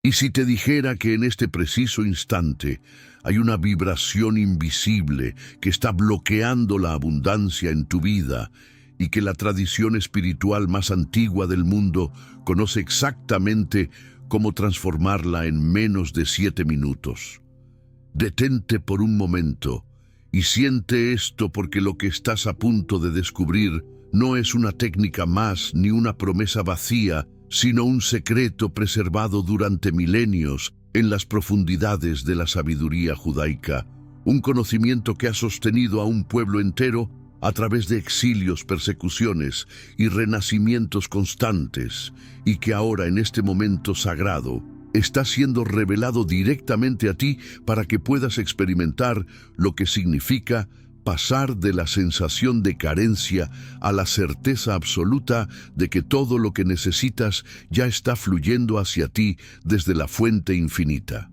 Y si te dijera que en este preciso instante hay una vibración invisible que está bloqueando la abundancia en tu vida y que la tradición espiritual más antigua del mundo conoce exactamente cómo transformarla en menos de 7 minutos. Detente por un momento y siente esto, porque lo que estás a punto de descubrir no es una técnica más ni una promesa vacía, sino un secreto preservado durante milenios en las profundidades de la sabiduría judaica, un conocimiento que ha sostenido a un pueblo entero a través de exilios, persecuciones y renacimientos constantes, y que ahora, en este momento sagrado, está siendo revelado directamente a ti para que puedas experimentar lo que significa pasar de la sensación de carencia a la certeza absoluta de que todo lo que necesitas ya está fluyendo hacia ti desde la fuente infinita.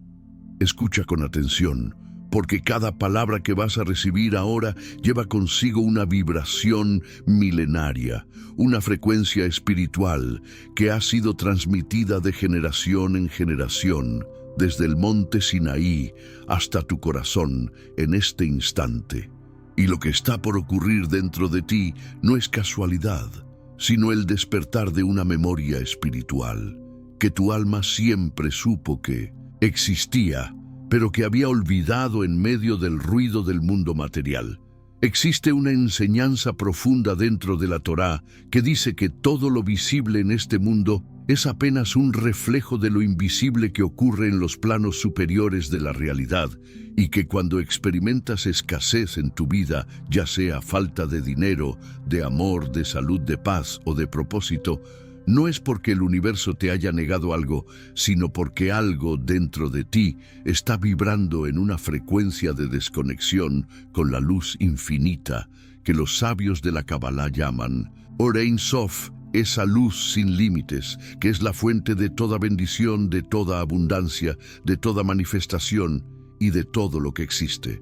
Escucha con atención, porque cada palabra que vas a recibir ahora lleva consigo una vibración milenaria, una frecuencia espiritual que ha sido transmitida de generación en generación, desde el monte Sinaí hasta tu corazón en este instante. Y lo que está por ocurrir dentro de ti no es casualidad, sino el despertar de una memoria espiritual, que tu alma siempre supo que existía, pero que había olvidado en medio del ruido del mundo material. Existe una enseñanza profunda dentro de la Torá que dice que todo lo visible en este mundo es apenas un reflejo de lo invisible que ocurre en los planos superiores de la realidad, y que cuando experimentas escasez en tu vida, ya sea falta de dinero, de amor, de salud, de paz o de propósito, no es porque el universo te haya negado algo, sino porque algo dentro de ti está vibrando en una frecuencia de desconexión con la luz infinita que los sabios de la Kabbalah llaman Or Ein Sof, esa luz sin límites, que es la fuente de toda bendición, de toda abundancia, de toda manifestación y de todo lo que existe.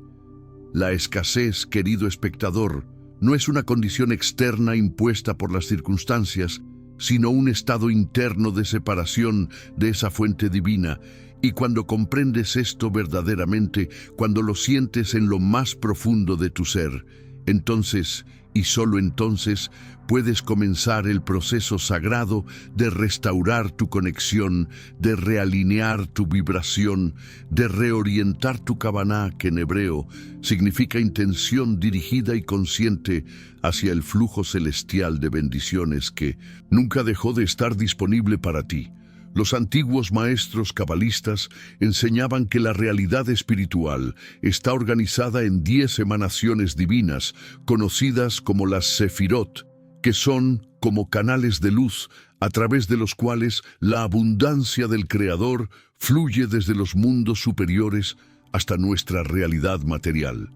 La escasez, querido espectador, no es una condición externa impuesta por las circunstancias, sino un estado interno de separación de esa fuente divina. Y cuando comprendes esto verdaderamente, cuando lo sientes en lo más profundo de tu ser, entonces, y solo entonces, puedes comenzar el proceso sagrado de restaurar tu conexión, de realinear tu vibración, de reorientar tu Kavaná, que en hebreo significa intención dirigida y consciente hacia el flujo celestial de bendiciones que nunca dejó de estar disponible para ti. Los antiguos maestros cabalistas enseñaban que la realidad espiritual está organizada en 10 emanaciones divinas, conocidas como las Sefirot, que son como canales de luz a través de los cuales la abundancia del Creador fluye desde los mundos superiores hasta nuestra realidad material.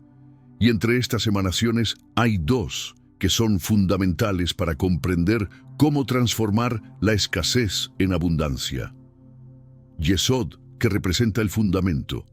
Y entre estas emanaciones hay 2 que son fundamentales para comprender cómo transformar la escasez en abundancia. Yesod, que representa el fundamento,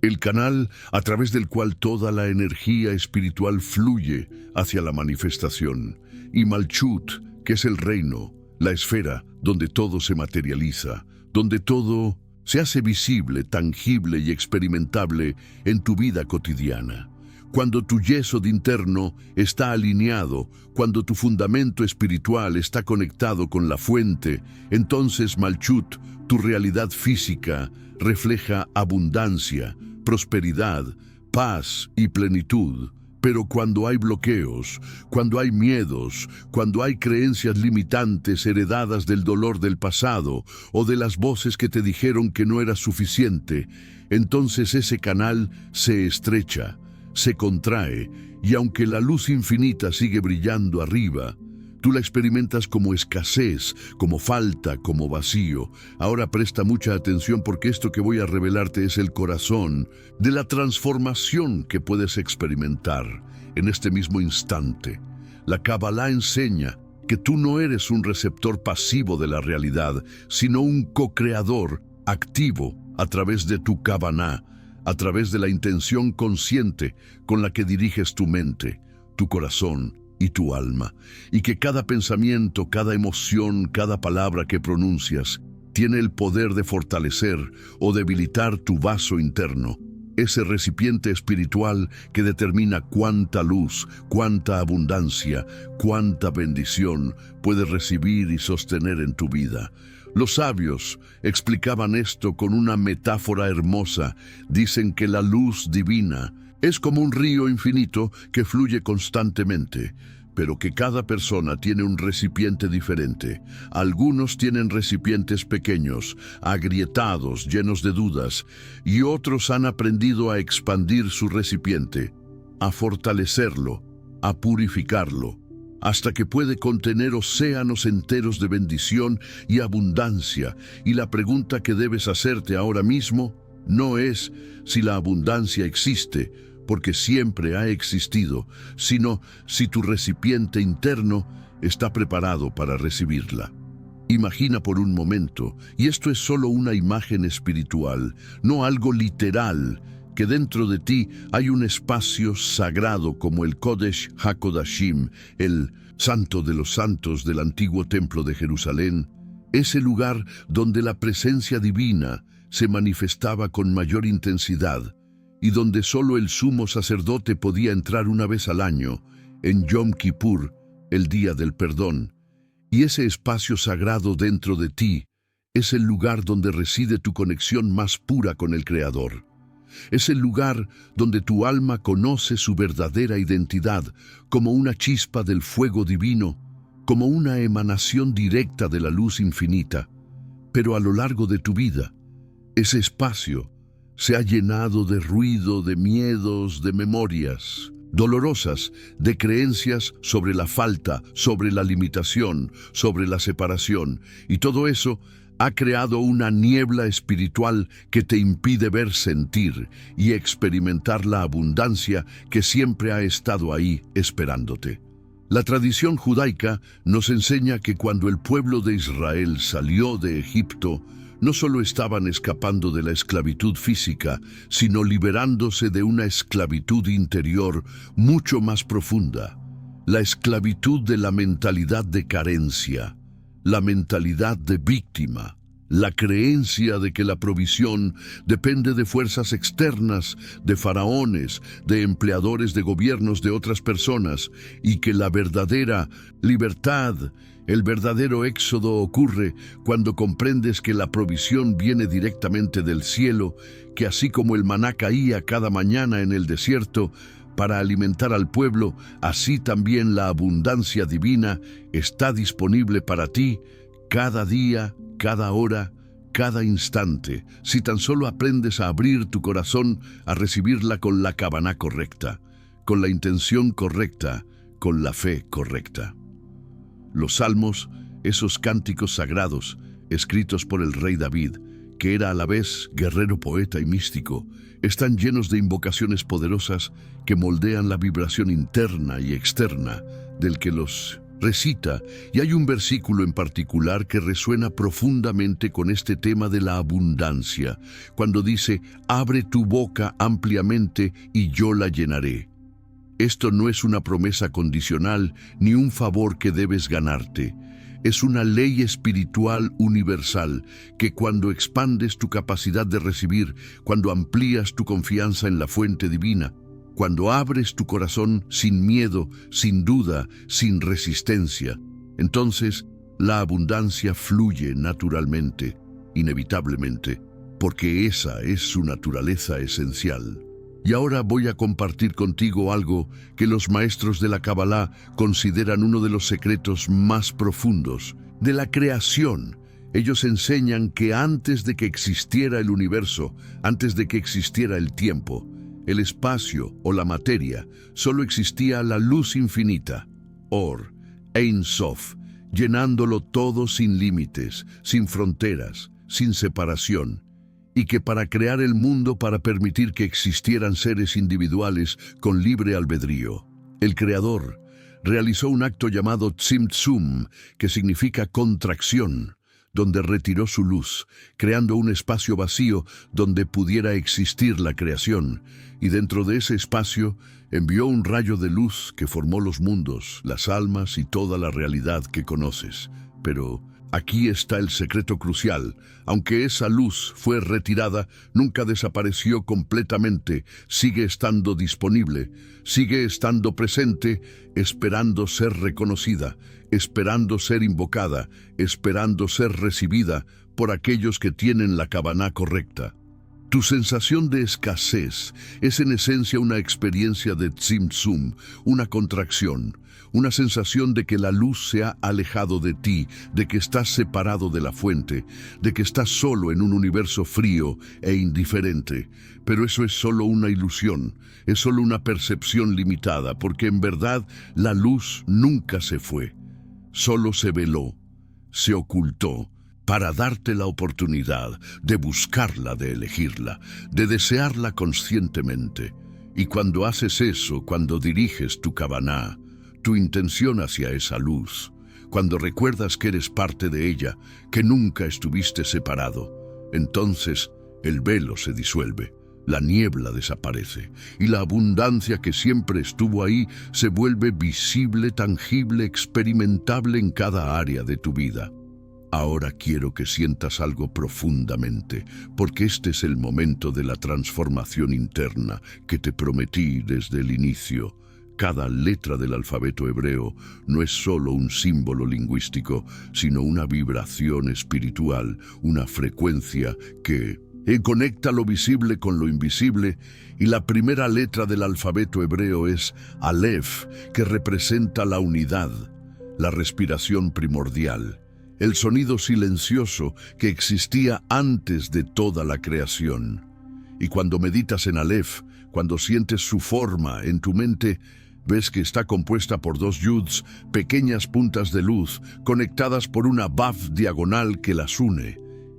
el canal a través del cual toda la energía espiritual fluye hacia la manifestación, y Malchut, que es el reino, la esfera donde todo se materializa, donde todo se hace visible, tangible y experimentable en tu vida cotidiana. Cuando tu yesod interno está alineado, cuando tu fundamento espiritual está conectado con la fuente, entonces Malchut, tu realidad física, refleja abundancia, prosperidad, paz y plenitud. Pero cuando hay bloqueos, cuando hay miedos, cuando hay creencias limitantes heredadas del dolor del pasado o de las voces que te dijeron que no era suficiente, entonces ese canal se estrecha, se contrae, y aunque la luz infinita sigue brillando arriba, tú la experimentas como escasez, como falta, como vacío. Ahora presta mucha atención, porque esto que voy a revelarte es el corazón de la transformación que puedes experimentar en este mismo instante. La Kabbalah enseña que tú no eres un receptor pasivo de la realidad, sino un co-creador activo a través de tu Kavaná, a través de la intención consciente con la que diriges tu mente, tu corazón y tu alma, y que cada pensamiento, cada emoción, cada palabra que pronuncias Tiene el poder de fortalecer o debilitar tu vaso interno, ese recipiente espiritual que determina cuánta luz, cuánta abundancia, cuánta bendición puedes recibir y sostener en tu vida. Los sabios explicaban esto con una metáfora hermosa. Dicen que la luz divina es como un río infinito que fluye constantemente, pero que cada persona tiene un recipiente diferente. Algunos tienen recipientes pequeños, agrietados, llenos de dudas, y otros han aprendido a expandir su recipiente, a fortalecerlo, a purificarlo, hasta que puede contener océanos enteros de bendición y abundancia. Y la pregunta que debes hacerte ahora mismo no es si la abundancia existe, porque siempre ha existido, sino si tu recipiente interno está preparado para recibirla. Imagina por un momento, y esto es solo una imagen espiritual, no algo literal, que dentro de ti hay un espacio sagrado como el Kodesh HaKodashim, el Santo de los Santos del antiguo Templo de Jerusalén, ese lugar donde la presencia divina se manifestaba con mayor intensidad, y donde solo el sumo sacerdote podía entrar una vez al año, en Yom Kippur, el día del perdón. Y ese espacio sagrado dentro de ti es el lugar donde reside tu conexión más pura con el Creador. Es el lugar donde tu alma conoce su verdadera identidad como una chispa del fuego divino, como una emanación directa de la luz infinita. Pero a lo largo de tu vida, ese espacio se ha llenado de ruido, de miedos, de memorias dolorosas, de creencias sobre la falta, sobre la limitación, sobre la separación. Y todo eso ha creado una niebla espiritual que te impide ver, sentir y experimentar la abundancia que siempre ha estado ahí esperándote. La tradición judaica nos enseña que cuando el pueblo de Israel salió de Egipto, no solo estaban escapando de la esclavitud física, sino liberándose de una esclavitud interior mucho más profunda, la esclavitud de la mentalidad de carencia, la mentalidad de víctima, la creencia de que la provisión depende de fuerzas externas, de faraones, de empleadores de gobiernos de otras personas, y que la verdadera libertad, el verdadero éxodo ocurre cuando comprendes que la provisión viene directamente del cielo, que así como el maná caía cada mañana en el desierto para alimentar al pueblo, así también la abundancia divina está disponible para ti cada día, cada hora, cada instante, si tan solo aprendes a abrir tu corazón a recibirla con la kavaná correcta, con la intención correcta, con la fe correcta. Los salmos, esos cánticos sagrados, escritos por el rey David, que era a la vez guerrero, poeta y místico, están llenos de invocaciones poderosas que moldean la vibración interna y externa del que los recita, y hay un versículo en particular que resuena profundamente con este tema de la abundancia, cuando dice: «Abre tu boca ampliamente y yo la llenaré». Esto no es una promesa condicional ni un favor que debes ganarte. Es una ley espiritual universal que cuando expandes tu capacidad de recibir, cuando amplías tu confianza en la fuente divina, cuando abres tu corazón sin miedo, sin duda, sin resistencia, entonces la abundancia fluye naturalmente, inevitablemente, porque esa es su naturaleza esencial. Y ahora voy a compartir contigo algo que los maestros de la Kabbalah consideran uno de los secretos más profundos de la creación. Ellos enseñan que antes de que existiera el universo, antes de que existiera el tiempo, el espacio o la materia, solo existía la luz infinita, Or, Ein Sof, llenándolo todo sin límites, sin fronteras, sin separación. Y que para crear el mundo, para permitir que existieran seres individuales con libre albedrío, el Creador realizó un acto llamado Tzimtzum, que significa contracción, donde retiró su luz, creando un espacio vacío donde pudiera existir la creación, y dentro de ese espacio envió un rayo de luz que formó los mundos, las almas y toda la realidad que conoces. Pero Aquí está el secreto crucial. Aunque esa luz fue retirada, nunca desapareció completamente. Sigue estando disponible, sigue estando presente, esperando ser reconocida, esperando ser invocada, esperando ser recibida por aquellos que tienen la Kavaná correcta. Tu sensación de escasez es en esencia una experiencia de tzimtzum, una contracción, una sensación de que la luz se ha alejado de ti, de que estás separado de la fuente, de que estás solo en un universo frío e indiferente. Pero eso es solo una ilusión, es solo una percepción limitada, porque en verdad la luz nunca se fue, solo se veló, se ocultó, para darte la oportunidad de buscarla, de elegirla, de desearla conscientemente. Y cuando haces eso, cuando diriges tu Kavaná, tu intención hacia esa luz, cuando recuerdas que eres parte de ella, que nunca estuviste separado, entonces el velo se disuelve, la niebla desaparece, y la abundancia que siempre estuvo ahí se vuelve visible, tangible, experimentable en cada área de tu vida. Ahora quiero que sientas algo profundamente, porque este es el momento de la transformación interna que te prometí desde el inicio. Cada letra del alfabeto hebreo no es solo un símbolo lingüístico, sino una vibración espiritual, una frecuencia que conecta lo visible con lo invisible, y la primera letra del alfabeto hebreo es Aleph, que representa la unidad, la respiración primordial, el sonido silencioso que existía antes de toda la creación. Y cuando meditas en Aleph, cuando sientes su forma en tu mente, ves que está compuesta por dos yuds, pequeñas puntas de luz, conectadas por una vav diagonal que las une.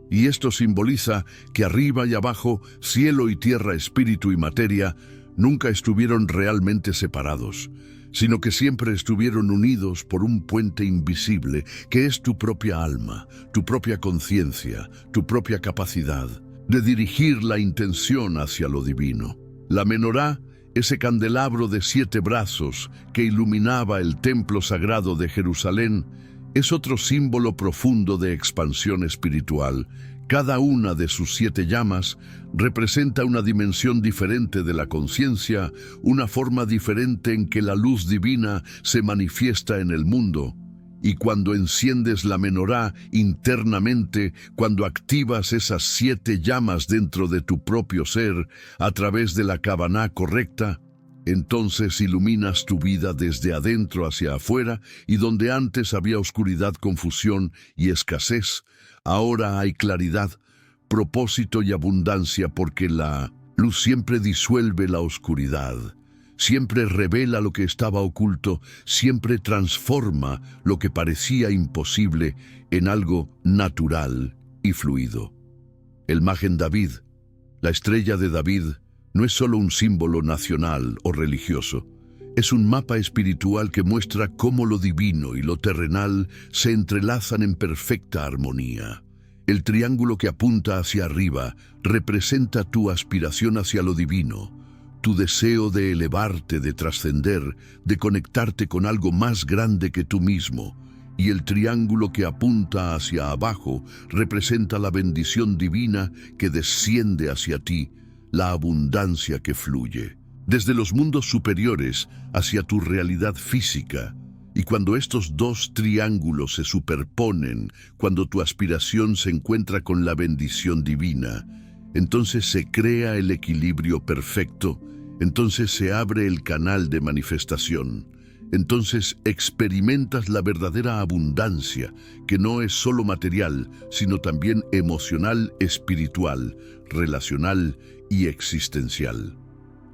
Y esto simboliza que arriba y abajo, cielo y tierra, espíritu y materia, nunca estuvieron realmente separados, sino que siempre estuvieron unidos por un puente invisible, que es tu propia alma, tu propia conciencia, tu propia capacidad de dirigir la intención hacia lo divino. La menorá, ese candelabro de 7 brazos que iluminaba el templo sagrado de Jerusalén, es otro símbolo profundo de expansión espiritual. Cada una de sus 7 llamas representa una dimensión diferente de la conciencia, una forma diferente en que la luz divina se manifiesta en el mundo. Y cuando enciendes la menorá internamente, cuando activas esas 7 llamas dentro de tu propio ser a través de la Kavaná correcta, entonces iluminas tu vida desde adentro hacia afuera, y donde antes había oscuridad, confusión y escasez, ahora hay claridad, propósito y abundancia, porque la luz siempre disuelve la oscuridad, siempre revela lo que estaba oculto, siempre transforma lo que parecía imposible en algo natural y fluido. El Magen David, la estrella de David, no es solo un símbolo nacional o religioso, es un mapa espiritual que muestra cómo lo divino y lo terrenal se entrelazan en perfecta armonía. El triángulo que apunta hacia arriba representa tu aspiración hacia lo divino, tu deseo de elevarte, de trascender, de conectarte con algo más grande que tú mismo. Y el triángulo que apunta hacia abajo representa la bendición divina que desciende hacia ti, la abundancia que fluye desde los mundos superiores hacia tu realidad física. Y cuando estos dos triángulos se superponen, cuando tu aspiración se encuentra con la bendición divina, entonces se crea el equilibrio perfecto, entonces se abre el canal de manifestación, entonces experimentas la verdadera abundancia, que no es solo material, sino también emocional, espiritual, relacional y existencial.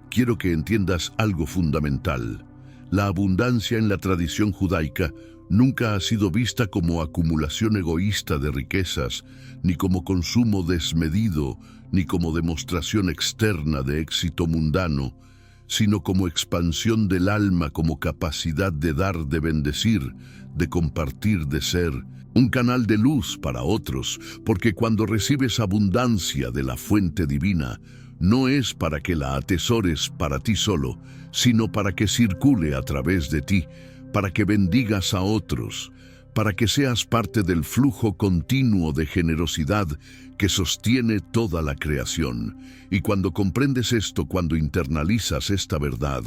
Quiero que entiendas algo fundamental. La abundancia en la tradición judaica nunca ha sido vista como acumulación egoísta de riquezas, ni como consumo desmedido, ni como demostración externa de éxito mundano, sino como expansión del alma, como capacidad de dar, de bendecir, de compartir, de ser un canal de luz para otros, porque cuando recibes abundancia de la fuente divina, no es para que la atesores para ti solo, sino para que circule a través de ti, para que bendigas a otros, para que seas parte del flujo continuo de generosidad que sostiene toda la creación. Y cuando comprendes esto, cuando internalizas esta verdad,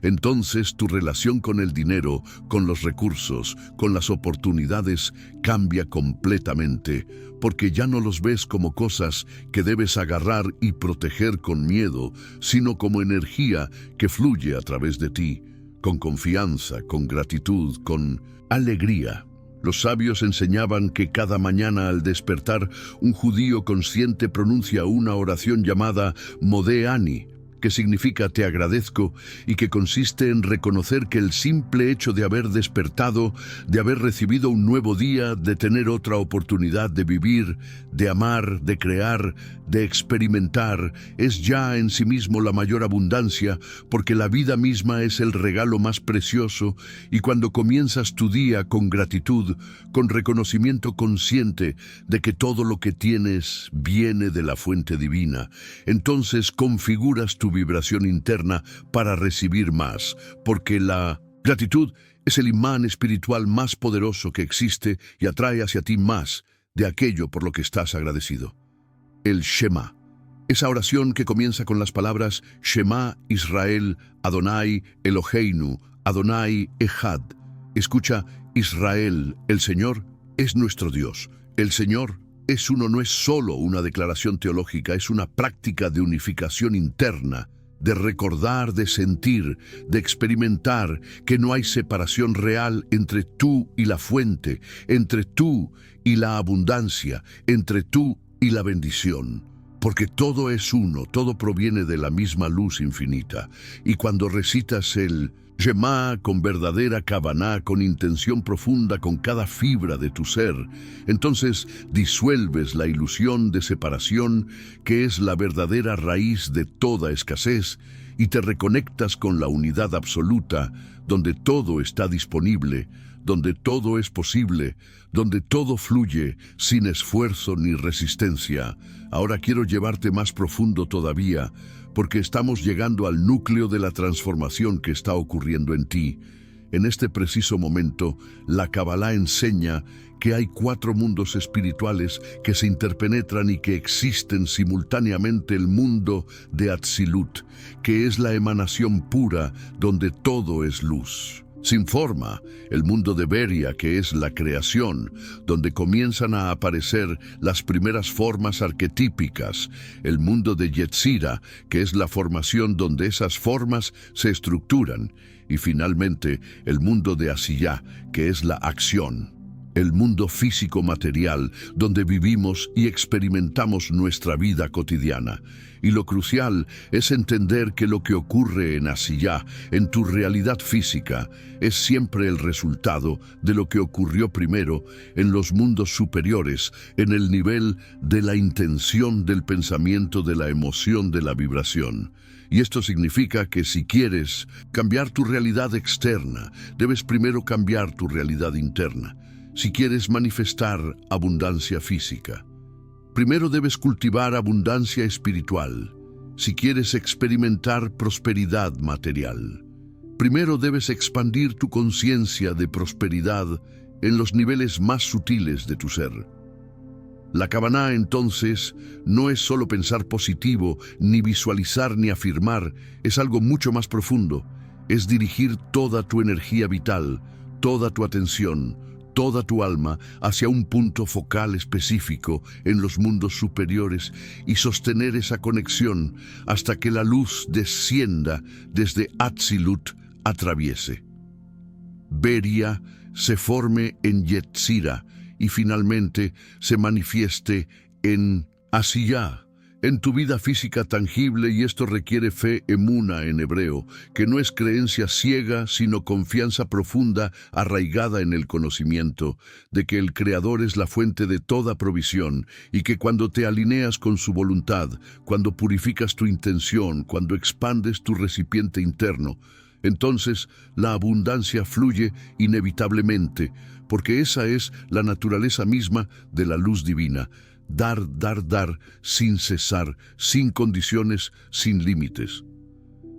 entonces tu relación con el dinero, con los recursos, con las oportunidades cambia completamente, porque ya no los ves como cosas que debes agarrar y proteger con miedo, sino como energía que fluye a través de ti, con confianza, con gratitud, con alegría. Los sabios enseñaban que cada mañana al despertar, un judío consciente pronuncia una oración llamada Modé Ani, que significa te agradezco, y que consiste en reconocer que el simple hecho de haber despertado, de haber recibido un nuevo día, de tener otra oportunidad de vivir, de amar, de crear, de experimentar, es ya en sí mismo la mayor abundancia, porque la vida misma es el regalo más precioso, y cuando comienzas tu día con gratitud, con reconocimiento consciente de que todo lo que tienes viene de la fuente divina, entonces configuras tu vibración interna para recibir más, porque la gratitud es el imán espiritual más poderoso que existe y atrae hacia ti más de aquello por lo que estás agradecido. El Shema, esa oración que comienza con las palabras Shema Israel, Adonai Eloheinu, Adonai Echad. Escucha, Israel, el Señor es nuestro Dios. El Señor es uno, no es solo una declaración teológica, es una práctica de unificación interna, de recordar, de sentir, de experimentar que no hay separación real entre tú y la fuente, entre tú y la abundancia, entre tú y la bendición. Porque todo es uno, todo proviene de la misma luz infinita. Y cuando recitas el Shema con verdadera kavaná, con intención profunda, con cada fibra de tu ser, entonces disuelves la ilusión de separación que es la verdadera raíz de toda escasez y te reconectas con la unidad absoluta, donde todo está disponible, donde todo es posible, donde todo fluye sin esfuerzo ni resistencia. Ahora quiero llevarte más profundo todavía, porque estamos llegando al núcleo de la transformación que está ocurriendo en ti. En este preciso momento, la Kabbalah enseña que hay 4 mundos espirituales que se interpenetran y que existen simultáneamente: el mundo de Atzilut, que es la emanación pura donde todo es luz, sin forma; el mundo de Beria, que es la creación, donde comienzan a aparecer las primeras formas arquetípicas; el mundo de Yetzira, que es la formación donde esas formas se estructuran; y finalmente el mundo de Asiyá, que es la acción. El mundo físico-material, donde vivimos y experimentamos nuestra vida cotidiana. Y lo crucial es entender que lo que ocurre en Asiyá, en tu realidad física, es siempre el resultado de lo que ocurrió primero en los mundos superiores, en el nivel de la intención, del pensamiento, de la emoción, de la vibración. Y esto significa que si quieres cambiar tu realidad externa, debes primero cambiar tu realidad interna. Si quieres manifestar abundancia física, primero debes cultivar abundancia espiritual. Si quieres experimentar prosperidad material, primero debes expandir tu conciencia de prosperidad en los niveles más sutiles de tu ser. La Kavaná, entonces, no es solo pensar positivo, ni visualizar ni afirmar, es algo mucho más profundo. Es dirigir toda tu energía vital, toda tu atención, toda tu alma hacia un punto focal específico en los mundos superiores y sostener esa conexión hasta que la luz descienda desde Atzilut, atraviese Beria, se forme en Yetzira y finalmente se manifieste en Asiyá, en tu vida física tangible. Y esto requiere fe, emuna en hebreo, que no es creencia ciega, sino confianza profunda arraigada en el conocimiento de que el Creador es la fuente de toda provisión y que cuando te alineas con su voluntad, cuando purificas tu intención, cuando expandes tu recipiente interno, entonces la abundancia fluye inevitablemente, porque esa es la naturaleza misma de la luz divina. Dar, dar, dar, sin cesar, sin condiciones, sin límites.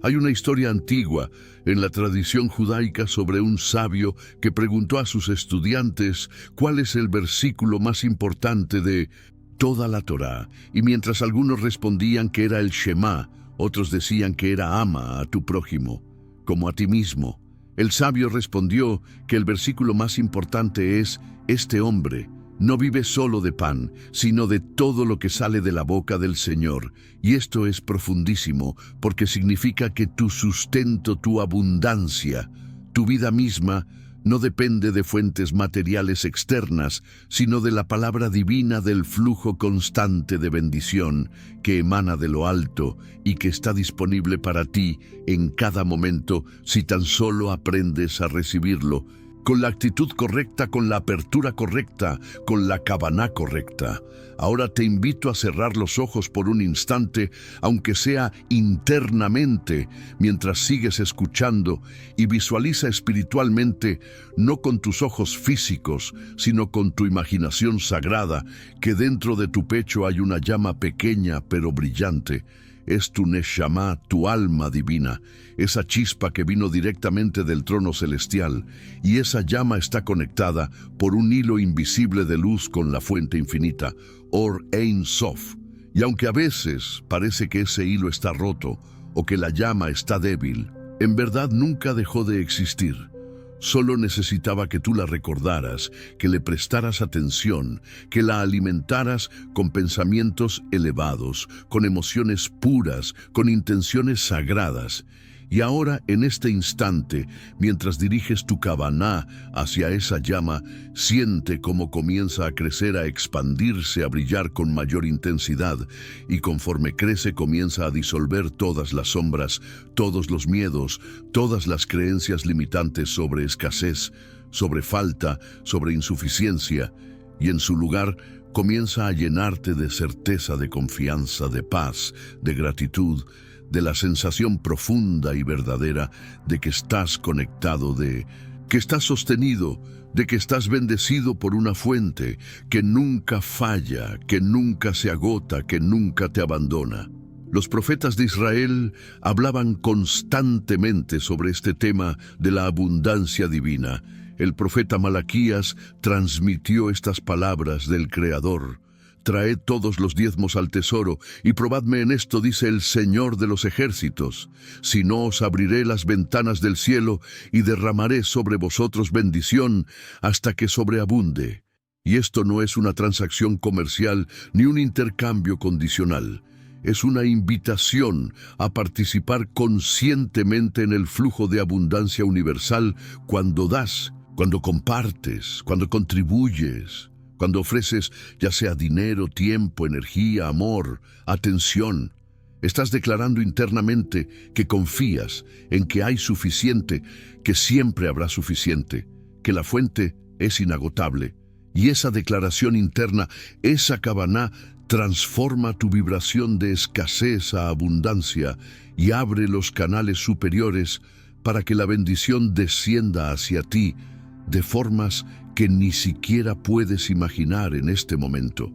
Hay una historia antigua en la tradición judaica sobre un sabio que preguntó a sus estudiantes cuál es el versículo más importante de toda la Torá, y mientras algunos respondían que era el Shema, otros decían que era ama a tu prójimo, como a ti mismo. El sabio respondió que el versículo más importante es: este hombre no vive solo de pan, sino de todo lo que sale de la boca del Señor. Y esto es profundísimo, porque significa que tu sustento, tu abundancia, tu vida misma, no depende de fuentes materiales externas, sino de la palabra divina, del flujo constante de bendición que emana de lo alto y que está disponible para ti en cada momento si tan solo aprendes a recibirlo, con la actitud correcta, con la apertura correcta, con la kavaná correcta. Ahora te invito a cerrar los ojos por un instante, aunque sea internamente, mientras sigues escuchando, y visualiza espiritualmente, no con tus ojos físicos, sino con tu imaginación sagrada, que dentro de tu pecho hay una llama pequeña pero brillante. Es tu Neshama, tu alma divina, esa chispa que vino directamente del trono celestial, y esa llama está conectada por un hilo invisible de luz con la fuente infinita, Or Ein Sof. Y aunque a veces parece que ese hilo está roto o que la llama está débil, en verdad nunca dejó de existir. Solo necesitaba que tú la recordaras, que le prestaras atención, que la alimentaras con pensamientos elevados, con emociones puras, con intenciones sagradas. Y ahora, en este instante, mientras diriges tu kavaná hacia esa llama, siente cómo comienza a crecer, a expandirse, a brillar con mayor intensidad, y conforme crece comienza a disolver todas las sombras, todos los miedos, todas las creencias limitantes sobre escasez, sobre falta, sobre insuficiencia, y en su lugar comienza a llenarte de certeza, de confianza, de paz, de gratitud, de la sensación profunda y verdadera de que estás conectado, de que estás sostenido, de que estás bendecido por una fuente que nunca falla, que nunca se agota, que nunca te abandona. Los profetas de Israel hablaban constantemente sobre este tema de la abundancia divina. El profeta Malaquías transmitió estas palabras del Creador: traed todos los diezmos al tesoro, y probadme en esto, dice el Señor de los ejércitos. Si no, os abriré las ventanas del cielo y derramaré sobre vosotros bendición hasta que sobreabunde. Y esto no es una transacción comercial ni un intercambio condicional. Es una invitación a participar conscientemente en el flujo de abundancia universal cuando das, cuando compartes, cuando contribuyes, cuando ofreces ya sea dinero, tiempo, energía, amor, atención. Estás declarando internamente que confías en que hay suficiente, que siempre habrá suficiente, que la fuente es inagotable. Y esa declaración interna, esa kavaná, transforma tu vibración de escasez a abundancia y abre los canales superiores para que la bendición descienda hacia ti de formas que ni siquiera puedes imaginar en este momento.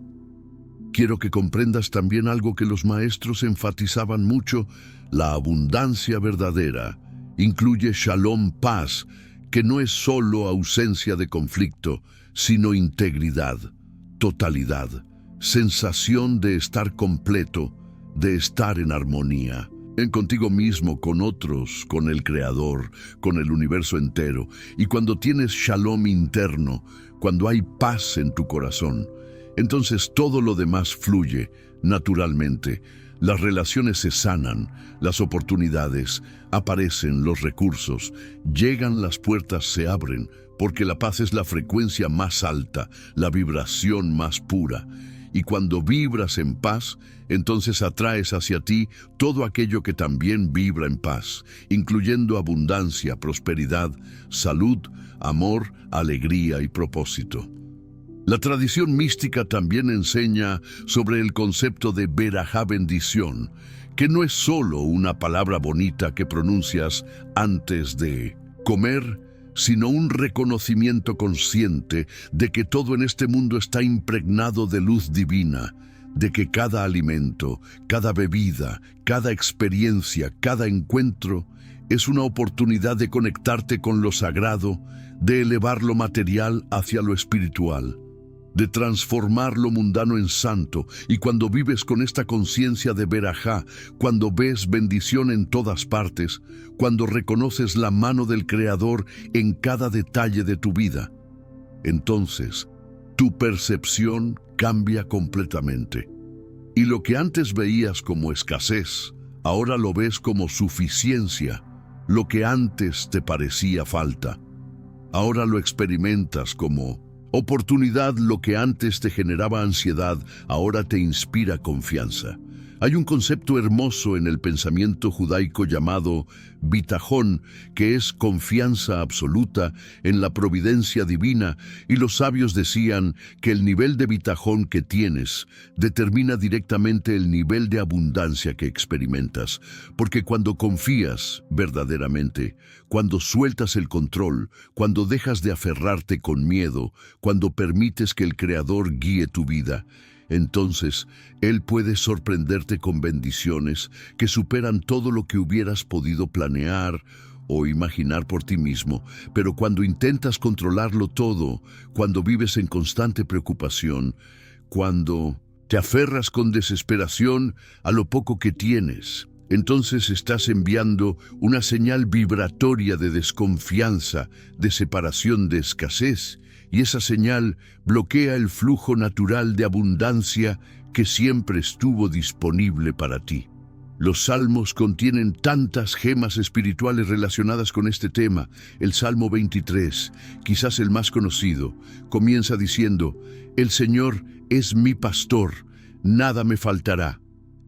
Quiero que comprendas también algo que los maestros enfatizaban mucho: la abundancia verdadera incluye shalom, paz, que no es solo ausencia de conflicto, sino integridad, totalidad, sensación de estar completo, de estar en armonía, en contigo mismo, con otros, con el Creador, con el universo entero. Y cuando tienes shalom interno, cuando hay paz en tu corazón, entonces todo lo demás fluye naturalmente. Las relaciones se sanan, las oportunidades aparecen, los recursos llegan, las puertas se abren, porque la paz es la frecuencia más alta, la vibración más pura. Y cuando vibras en paz, entonces atraes hacia ti todo aquello que también vibra en paz, incluyendo abundancia, prosperidad, salud, amor, alegría y propósito. La tradición mística también enseña sobre el concepto de Berajá, bendición, que no es solo una palabra bonita que pronuncias antes de comer, sino un reconocimiento consciente de que todo en este mundo está impregnado de luz divina, de que cada alimento, cada bebida, cada experiencia, cada encuentro es una oportunidad de conectarte con lo sagrado, de elevar lo material hacia lo espiritual, de transformar lo mundano en santo. Y cuando vives con esta conciencia de verajá, cuando ves bendición en todas partes, cuando reconoces la mano del Creador en cada detalle de tu vida, entonces tu percepción cambia completamente. Y lo que antes veías como escasez, ahora lo ves como suficiencia. Lo que antes te parecía falta, ahora lo experimentas como oportunidad. Lo que antes te generaba ansiedad, ahora te inspira confianza. Hay un concepto hermoso en el pensamiento judaico llamado bitajón, que es confianza absoluta en la providencia divina, y los sabios decían que el nivel de bitajón que tienes determina directamente el nivel de abundancia que experimentas, porque cuando confías verdaderamente, cuando sueltas el control, cuando dejas de aferrarte con miedo, cuando permites que el Creador guíe tu vida, entonces Él puede sorprenderte con bendiciones que superan todo lo que hubieras podido planear o imaginar por ti mismo. Pero cuando intentas controlarlo todo, cuando vives en constante preocupación, cuando te aferras con desesperación a lo poco que tienes, entonces estás enviando una señal vibratoria de desconfianza, de separación, de escasez. Y esa señal bloquea el flujo natural de abundancia que siempre estuvo disponible para ti. Los salmos contienen tantas gemas espirituales relacionadas con este tema. El Salmo 23, quizás el más conocido, comienza diciendo: «El Señor es mi pastor, nada me faltará».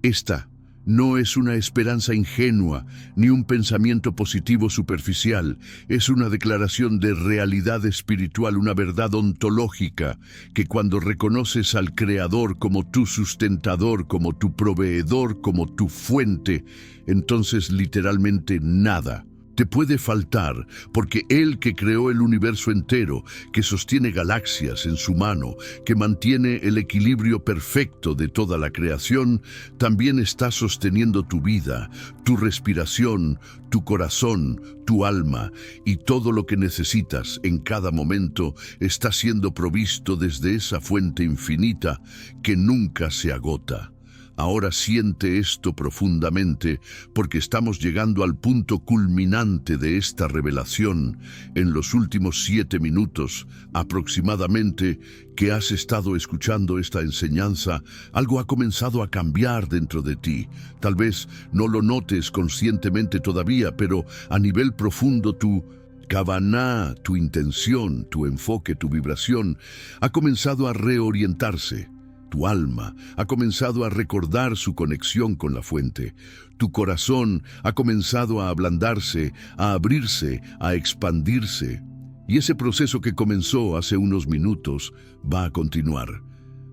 Esta no es una esperanza ingenua, ni un pensamiento positivo superficial. Es una declaración de realidad espiritual, una verdad ontológica, que cuando reconoces al Creador como tu sustentador, como tu proveedor, como tu fuente, entonces literalmente nada te puede faltar, porque Él que creó el universo entero, que sostiene galaxias en su mano, que mantiene el equilibrio perfecto de toda la creación, también está sosteniendo tu vida, tu respiración, tu corazón, tu alma, y todo lo que necesitas en cada momento está siendo provisto desde esa fuente infinita que nunca se agota. Ahora siente esto profundamente, porque estamos llegando al punto culminante de esta revelación. En los últimos 7 minutos, aproximadamente, que has estado escuchando esta enseñanza, algo ha comenzado a cambiar dentro de ti. Tal vez no lo notes conscientemente todavía, pero a nivel profundo tu kavaná, tu intención, tu enfoque, tu vibración, ha comenzado a reorientarse. Tu alma ha comenzado a recordar su conexión con la fuente. Tu corazón ha comenzado a ablandarse, a abrirse, a expandirse. Y ese proceso que comenzó hace unos minutos va a continuar.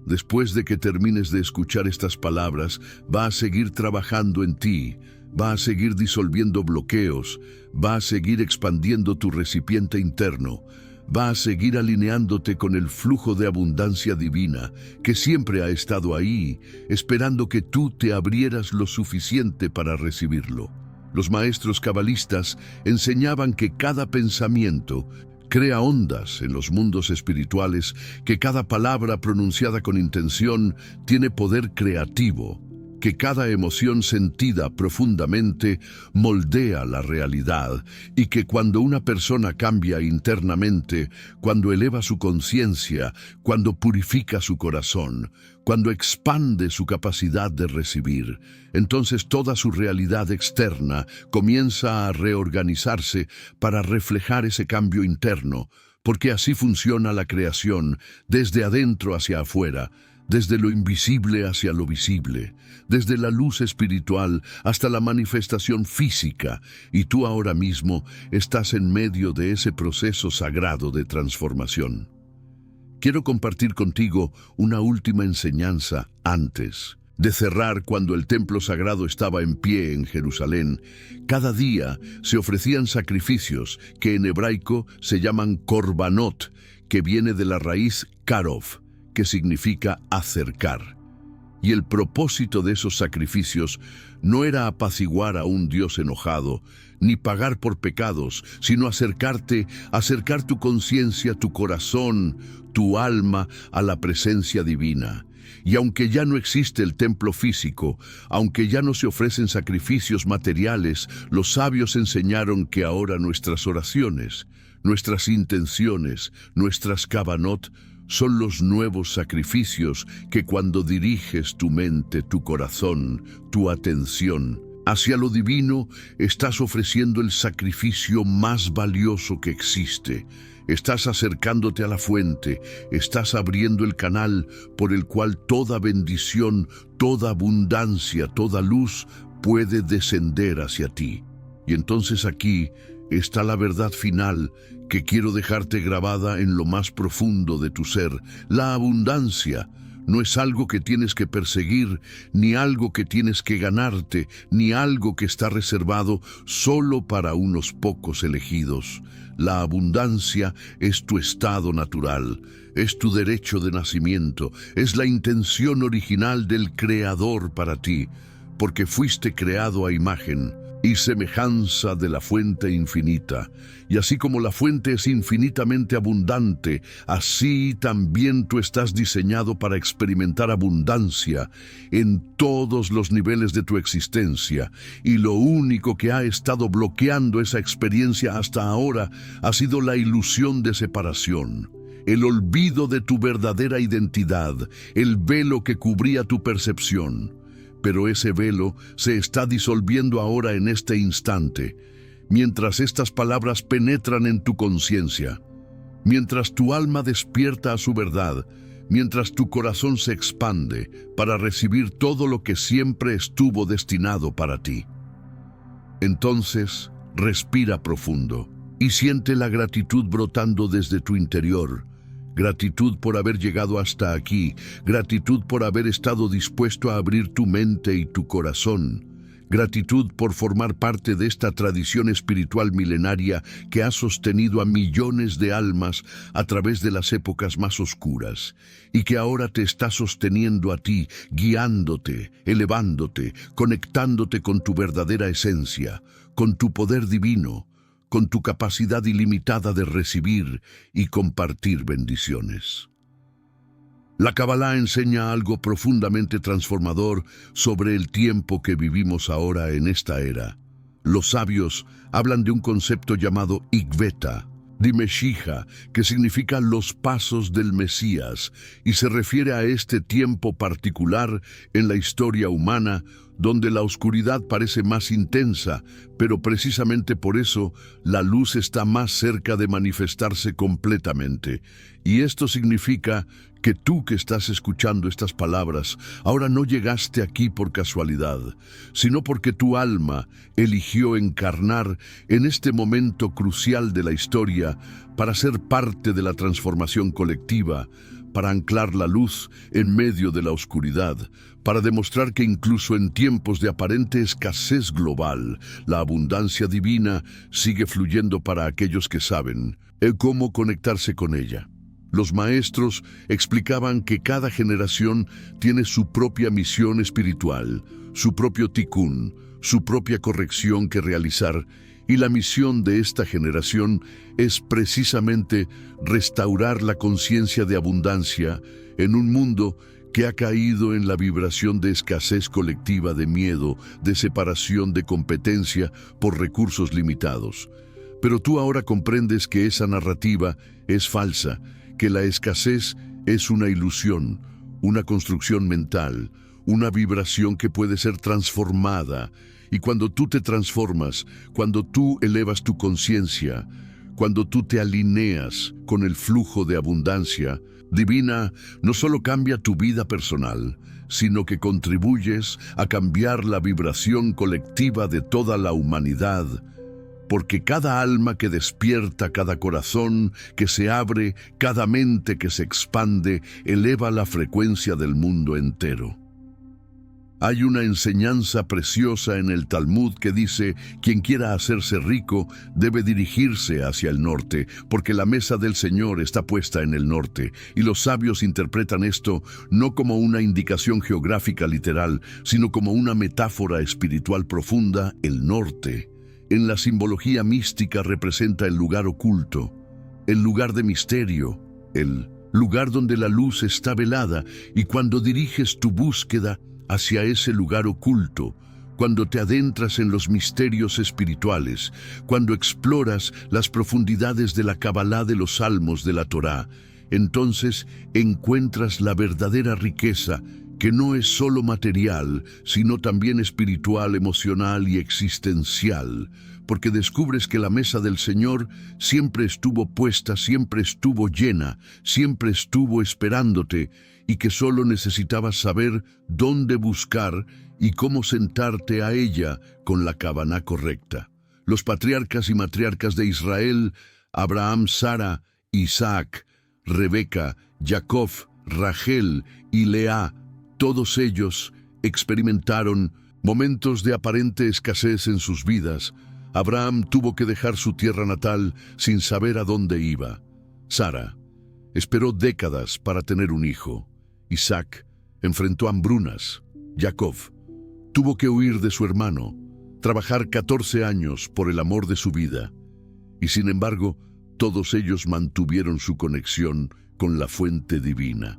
Después de que termines de escuchar estas palabras, va a seguir trabajando en ti, va a seguir disolviendo bloqueos, va a seguir expandiendo tu recipiente interno, va a seguir alineándote con el flujo de abundancia divina que siempre ha estado ahí, esperando que tú te abrieras lo suficiente para recibirlo. Los maestros cabalistas enseñaban que cada pensamiento crea ondas en los mundos espirituales, que cada palabra pronunciada con intención tiene poder creativo, que cada emoción sentida profundamente moldea la realidad, y que cuando una persona cambia internamente, cuando eleva su conciencia, cuando purifica su corazón, cuando expande su capacidad de recibir, entonces toda su realidad externa comienza a reorganizarse para reflejar ese cambio interno, porque así funciona la creación, desde adentro hacia afuera, desde lo invisible hacia lo visible, desde la luz espiritual hasta la manifestación física, y tú ahora mismo estás en medio de ese proceso sagrado de transformación. Quiero compartir contigo una última enseñanza antes de cerrar. Cuando el templo sagrado estaba en pie en Jerusalén, cada día se ofrecían sacrificios que en hebraico se llaman korbanot, que viene de la raíz karov, que significa acercar. Y el propósito de esos sacrificios no era apaciguar a un Dios enojado, ni pagar por pecados, sino acercar tu conciencia, tu corazón, tu alma a la presencia divina. Y aunque ya no existe el templo físico, aunque ya no se ofrecen sacrificios materiales, los sabios enseñaron que ahora nuestras oraciones, nuestras intenciones, nuestras kavanot, son los nuevos sacrificios que cuando diriges tu mente, tu corazón, tu atención hacia lo divino, estás ofreciendo el sacrificio más valioso que existe. Estás acercándote a la fuente, estás abriendo el canal por el cual toda bendición, toda abundancia, toda luz puede descender hacia ti. Y entonces aquí está la verdad final que quiero dejarte grabada en lo más profundo de tu ser. La abundancia no es algo que tienes que perseguir, ni algo que tienes que ganarte, ni algo que está reservado solo para unos pocos elegidos. La abundancia es tu estado natural, es tu derecho de nacimiento, es la intención original del Creador para ti, porque fuiste creado a imagen y semejanza de la fuente infinita. Y así como la fuente es infinitamente abundante, así también tú estás diseñado para experimentar abundancia en todos los niveles de tu existencia. Y lo único que ha estado bloqueando esa experiencia hasta ahora ha sido la ilusión de separación, el olvido de tu verdadera identidad, el velo que cubría tu percepción. Pero ese velo se está disolviendo ahora en este instante, mientras estas palabras penetran en tu conciencia, mientras tu alma despierta a su verdad, mientras tu corazón se expande para recibir todo lo que siempre estuvo destinado para ti. Entonces, respira profundo y siente la gratitud brotando desde tu interior. Gratitud por haber llegado hasta aquí, gratitud por haber estado dispuesto a abrir tu mente y tu corazón, gratitud por formar parte de esta tradición espiritual milenaria que ha sostenido a millones de almas a través de las épocas más oscuras y que ahora te está sosteniendo a ti, guiándote, elevándote, conectándote con tu verdadera esencia, con tu poder divino, con tu capacidad ilimitada de recibir y compartir bendiciones. La Kabbalah enseña algo profundamente transformador sobre el tiempo que vivimos ahora en esta era. Los sabios hablan de un concepto llamado Ikveta, Dimeshija, que significa los pasos del Mesías, y se refiere a este tiempo particular en la historia humana donde la oscuridad parece más intensa, pero precisamente por eso la luz está más cerca de manifestarse completamente. Y esto significa que tú que estás escuchando estas palabras, ahora no llegaste aquí por casualidad, sino porque tu alma eligió encarnar en este momento crucial de la historia para ser parte de la transformación colectiva, para anclar la luz en medio de la oscuridad, para demostrar que incluso en tiempos de aparente escasez global, la abundancia divina sigue fluyendo para aquellos que saben cómo conectarse con ella. Los maestros explicaban que cada generación tiene su propia misión espiritual, su propio tikkun, su propia corrección que realizar, y la misión de esta generación es precisamente restaurar la conciencia de abundancia en un mundo que ha caído en la vibración de escasez colectiva, de miedo, de separación, de competencia por recursos limitados. Pero tú ahora comprendes que esa narrativa es falsa, que la escasez es una ilusión, una construcción mental, una vibración que puede ser transformada. Y cuando tú te transformas, cuando tú elevas tu conciencia, cuando tú te alineas con el flujo de abundancia divina, no solo cambia tu vida personal, sino que contribuyes a cambiar la vibración colectiva de toda la humanidad, porque cada alma que despierta, cada corazón que se abre, cada mente que se expande, eleva la frecuencia del mundo entero. Hay una enseñanza preciosa en el Talmud que dice: quien quiera hacerse rico debe dirigirse hacia el norte, porque la mesa del Señor está puesta en el norte. Y los sabios interpretan esto no como una indicación geográfica literal, sino como una metáfora espiritual profunda. El norte, en la simbología mística, representa el lugar oculto, el lugar de misterio, el lugar donde la luz está velada, y cuando diriges tu búsqueda hacia ese lugar oculto, cuando te adentras en los misterios espirituales, cuando exploras las profundidades de la Cabalá, de los Salmos, de la Torá, entonces encuentras la verdadera riqueza, que no es solo material, sino también espiritual, emocional y existencial, porque descubres que la mesa del Señor siempre estuvo puesta, siempre estuvo llena, siempre estuvo esperándote, y que solo necesitabas saber dónde buscar y cómo sentarte a ella con la cábana correcta. Los patriarcas y matriarcas de Israel, Abraham, Sara, Isaac, Rebeca, Jacob, Rachel y Lea, todos ellos experimentaron momentos de aparente escasez en sus vidas. Abraham tuvo que dejar su tierra natal sin saber a dónde iba. Sara esperó décadas para tener un hijo. Isaac enfrentó hambrunas. Jacob tuvo que huir de su hermano, trabajar 14 años por el amor de su vida. Y sin embargo, todos ellos mantuvieron su conexión con la fuente divina.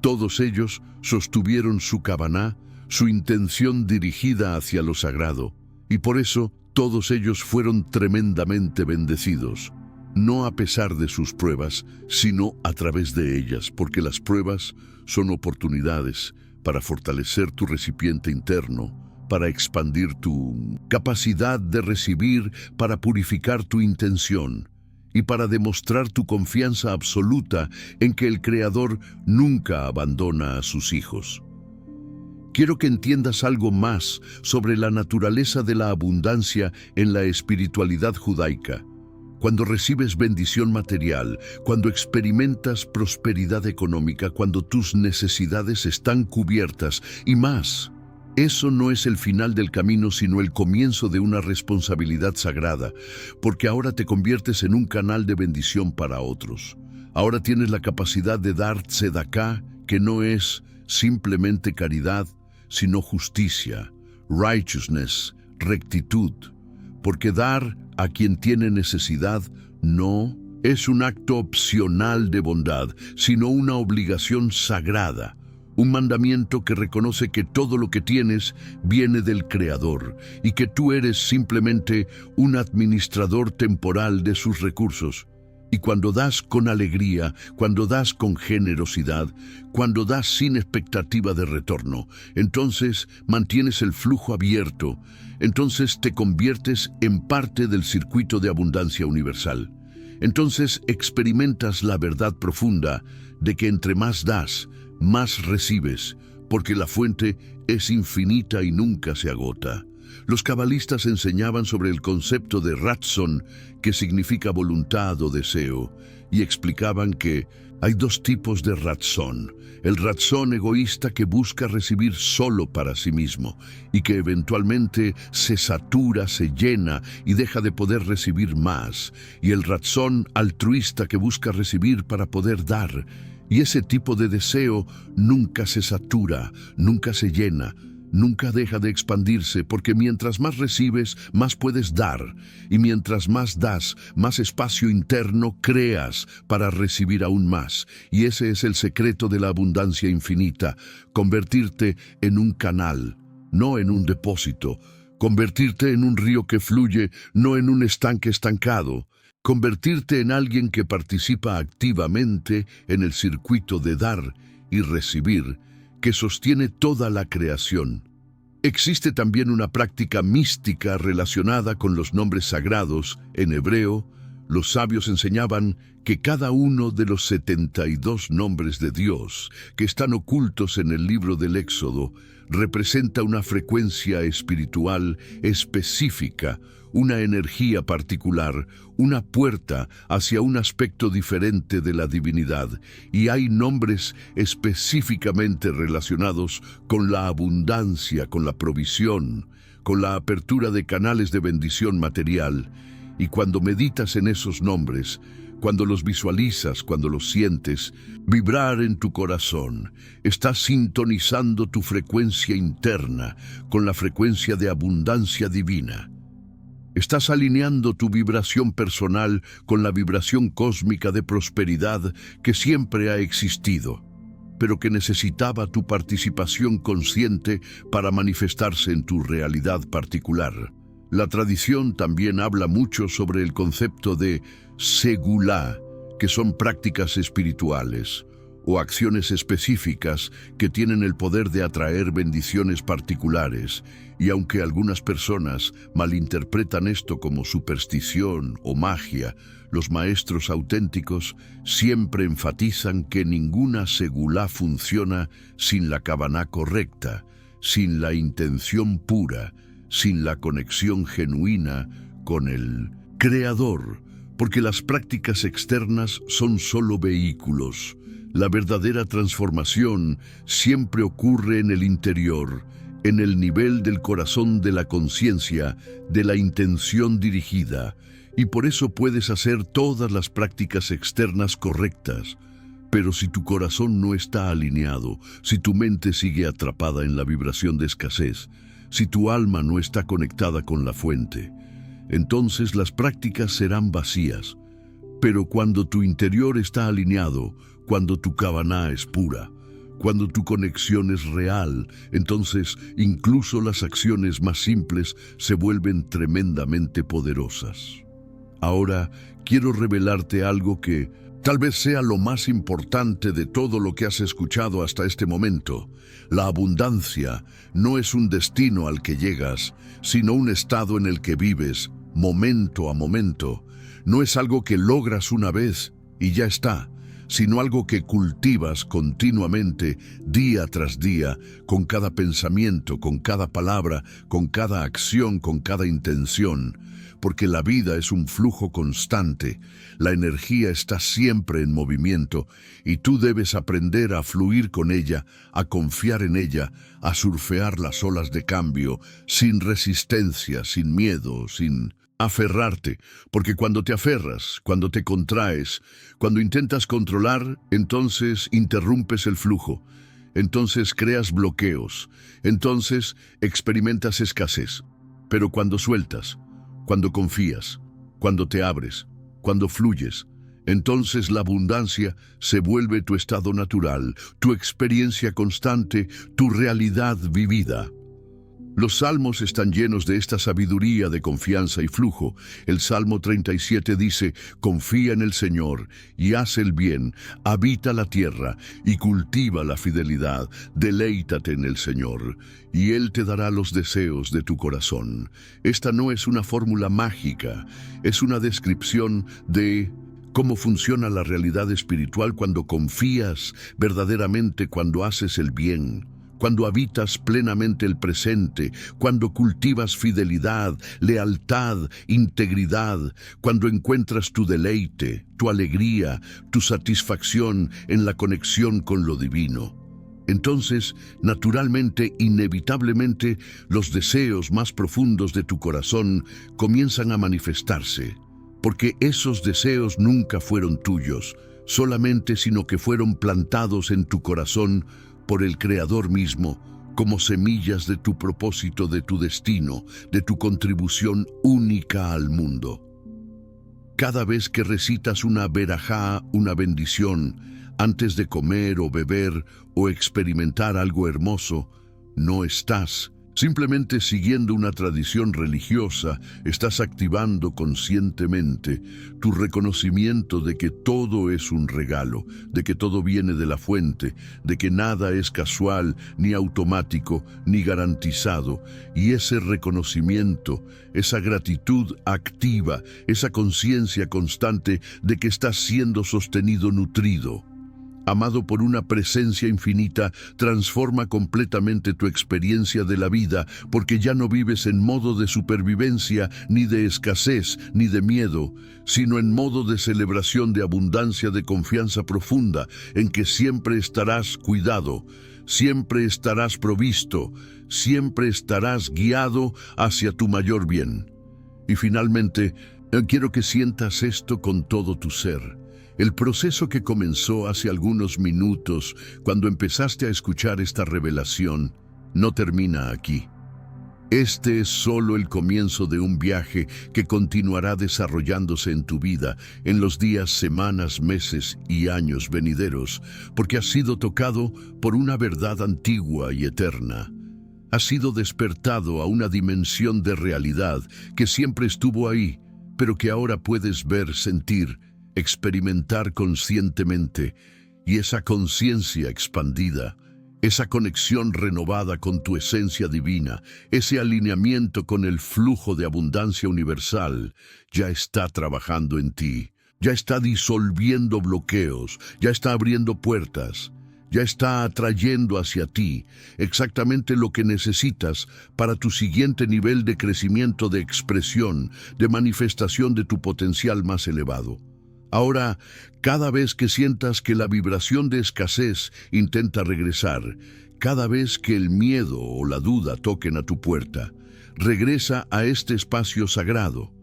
Todos ellos sostuvieron su cábana, su intención dirigida hacia lo sagrado, y por eso todos ellos fueron tremendamente bendecidos, no a pesar de sus pruebas, sino a través de ellas, porque las pruebas son oportunidades para fortalecer tu recipiente interno, para expandir tu capacidad de recibir, para purificar tu intención y para demostrar tu confianza absoluta en que el Creador nunca abandona a sus hijos. Quiero que entiendas algo más sobre la naturaleza de la abundancia en la espiritualidad judaica. Cuando recibes bendición material, cuando experimentas prosperidad económica, cuando tus necesidades están cubiertas y más, eso no es el final del camino, sino el comienzo de una responsabilidad sagrada, porque ahora te conviertes en un canal de bendición para otros. Ahora tienes la capacidad de dar tzedaká, que no es simplemente caridad, sino justicia, righteousness, rectitud, porque dar a quien tiene necesidad no es un acto opcional de bondad, sino una obligación sagrada, un mandamiento que reconoce que todo lo que tienes viene del Creador y que tú eres simplemente un administrador temporal de sus recursos. Y cuando das con alegría, cuando das con generosidad, cuando das sin expectativa de retorno, entonces mantienes el flujo abierto, entonces te conviertes en parte del circuito de abundancia universal. Entonces experimentas la verdad profunda de que entre más das, más recibes, porque la fuente es infinita y nunca se agota. Los cabalistas enseñaban sobre el concepto de ratzon, que significa voluntad o deseo, y explicaban que hay dos tipos de ratzon: el ratzon egoísta, que busca recibir solo para sí mismo y que eventualmente se satura, se llena y deja de poder recibir más, y el ratzon altruista, que busca recibir para poder dar, y ese tipo de deseo nunca se satura, nunca se llena, nunca deja de expandirse, porque mientras más recibes, más puedes dar, y mientras más das, más espacio interno creas para recibir aún más. Y ese es el secreto de la abundancia infinita: convertirte en un canal, no en un depósito; convertirte en un río que fluye, no en un estanque estancado; convertirte en alguien que participa activamente en el circuito de dar y recibir, que sostiene toda la creación. Existe también una práctica mística relacionada con los nombres sagrados. En hebreo, los sabios enseñaban que cada uno de los 72 nombres de Dios que están ocultos en el libro del Éxodo representa una frecuencia espiritual específica, una energía particular, una puerta hacia un aspecto diferente de la divinidad, y hay nombres específicamente relacionados con la abundancia, con la provisión, con la apertura de canales de bendición material. Y cuando meditas en esos nombres, cuando los visualizas, cuando los sientes vibrar en tu corazón, estás sintonizando tu frecuencia interna con la frecuencia de abundancia divina. Estás alineando tu vibración personal con la vibración cósmica de prosperidad que siempre ha existido, pero que necesitaba tu participación consciente para manifestarse en tu realidad particular. La tradición también habla mucho sobre el concepto de segulá, que son prácticas espirituales o acciones específicas que tienen el poder de atraer bendiciones particulares, y aunque algunas personas malinterpretan esto como superstición o magia, los maestros auténticos siempre enfatizan que ninguna segulá funciona sin la kavaná correcta, sin la intención pura, sin la conexión genuina con el Creador, porque las prácticas externas son solo vehículos. La verdadera transformación siempre ocurre en el interior, en el nivel del corazón de la conciencia, de la intención dirigida, y por eso puedes hacer todas las prácticas externas correctas. Pero si tu corazón no está alineado, si tu mente sigue atrapada en la vibración de escasez, si tu alma no está conectada con la fuente, entonces las prácticas serán vacías. Pero cuando tu interior está alineado, cuando tu kavaná es pura, cuando tu conexión es real, entonces incluso las acciones más simples se vuelven tremendamente poderosas. Ahora quiero revelarte algo que tal vez sea lo más importante de todo lo que has escuchado hasta este momento. La abundancia no es un destino al que llegas, sino un estado en el que vives, momento a momento. No es algo que logras una vez y ya está, sino algo que cultivas continuamente, día tras día, con cada pensamiento, con cada palabra, con cada acción, con cada intención. Porque la vida es un flujo constante, la energía está siempre en movimiento y tú debes aprender a fluir con ella, a confiar en ella, a surfear las olas de cambio, sin resistencia, sin miedo, sin aferrarte, porque cuando te aferras, cuando te contraes, cuando intentas controlar, entonces interrumpes el flujo, entonces creas bloqueos, entonces experimentas escasez. Pero cuando sueltas, cuando confías, cuando te abres, cuando fluyes, entonces la abundancia se vuelve tu estado natural, tu experiencia constante, tu realidad vivida. Los salmos están llenos de esta sabiduría de confianza y flujo. El Salmo 37 dice: confía en el Señor y haz el bien, habita la tierra y cultiva la fidelidad, deleítate en el Señor, y Él te dará los deseos de tu corazón. Esta no es una fórmula mágica, es una descripción de cómo funciona la realidad espiritual cuando confías verdaderamente, cuando haces el bien, cuando habitas plenamente el presente, cuando cultivas fidelidad, lealtad, integridad, cuando encuentras tu deleite, tu alegría, tu satisfacción en la conexión con lo divino. Entonces, naturalmente, inevitablemente, los deseos más profundos de tu corazón comienzan a manifestarse, porque esos deseos nunca fueron tuyos, solamente sino que fueron plantados en tu corazón por el Creador mismo, como semillas de tu propósito, de tu destino, de tu contribución única al mundo. Cada vez que recitas una verajá, una bendición, antes de comer o beber o experimentar algo hermoso, no estás simplemente siguiendo una tradición religiosa, estás activando conscientemente tu reconocimiento de que todo es un regalo, de que todo viene de la fuente, de que nada es casual, ni automático, ni garantizado, y ese reconocimiento, esa gratitud activa, esa conciencia constante de que estás siendo sostenido, nutrido, amado por una presencia infinita, transforma completamente tu experiencia de la vida, porque ya no vives en modo de supervivencia, ni de escasez, ni de miedo, sino en modo de celebración, de abundancia, de confianza profunda, en que siempre estarás cuidado, siempre estarás provisto, siempre estarás guiado hacia tu mayor bien. Y finalmente, quiero que sientas esto con todo tu ser. El proceso que comenzó hace algunos minutos, cuando empezaste a escuchar esta revelación, no termina aquí. Este es solo el comienzo de un viaje que continuará desarrollándose en tu vida, en los días, semanas, meses y años venideros, porque has sido tocado por una verdad antigua y eterna. Has sido despertado a una dimensión de realidad que siempre estuvo ahí, pero que ahora puedes ver, sentir, experimentar conscientemente, y esa conciencia expandida, esa conexión renovada con tu esencia divina, ese alineamiento con el flujo de abundancia universal, ya está trabajando en ti, ya está disolviendo bloqueos, ya está abriendo puertas, ya está atrayendo hacia ti exactamente lo que necesitas para tu siguiente nivel de crecimiento, de expresión, de manifestación de tu potencial más elevado. Ahora, cada vez que sientas que la vibración de escasez intenta regresar, cada vez que el miedo o la duda toquen a tu puerta, regresa a este espacio sagrado,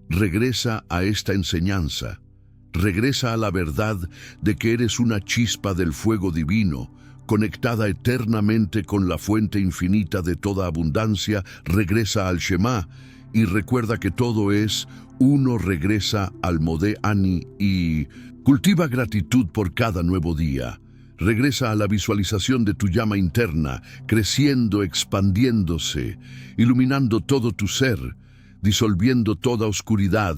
regresa a esta enseñanza, regresa a la verdad de que eres una chispa del fuego divino, conectada eternamente con la fuente infinita de toda abundancia. Regresa al Shema y recuerda que todo es uno. Regresa al Modé Ani y cultiva gratitud por cada nuevo día. Regresa a la visualización de tu llama interna, creciendo, expandiéndose, iluminando todo tu ser, disolviendo toda oscuridad,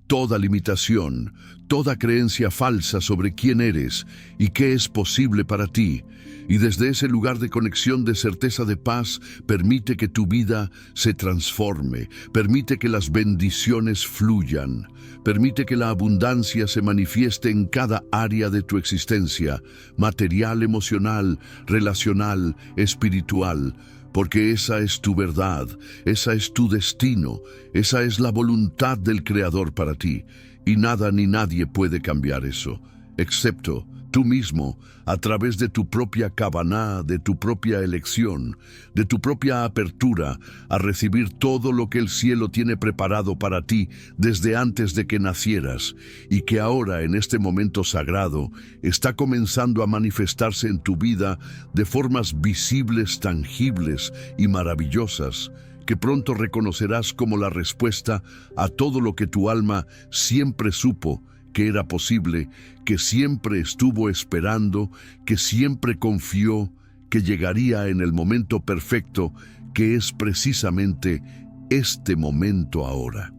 toda limitación, toda creencia falsa sobre quién eres y qué es posible para ti. Y desde ese lugar de conexión, de certeza, de paz, permite que tu vida se transforme, permite que las bendiciones fluyan, permite que la abundancia se manifieste en cada área de tu existencia, material, emocional, relacional, espiritual, porque esa es tu verdad, esa es tu destino, esa es la voluntad del Creador para ti, y nada ni nadie puede cambiar eso, excepto tú mismo, a través de tu propia Kavaná, de tu propia elección, de tu propia apertura a recibir todo lo que el cielo tiene preparado para ti desde antes de que nacieras, y que ahora, en este momento sagrado, está comenzando a manifestarse en tu vida de formas visibles, tangibles y maravillosas, que pronto reconocerás como la respuesta a todo lo que tu alma siempre supo que era posible, que siempre estuvo esperando, que siempre confió que llegaría en el momento perfecto, que es precisamente este momento ahora.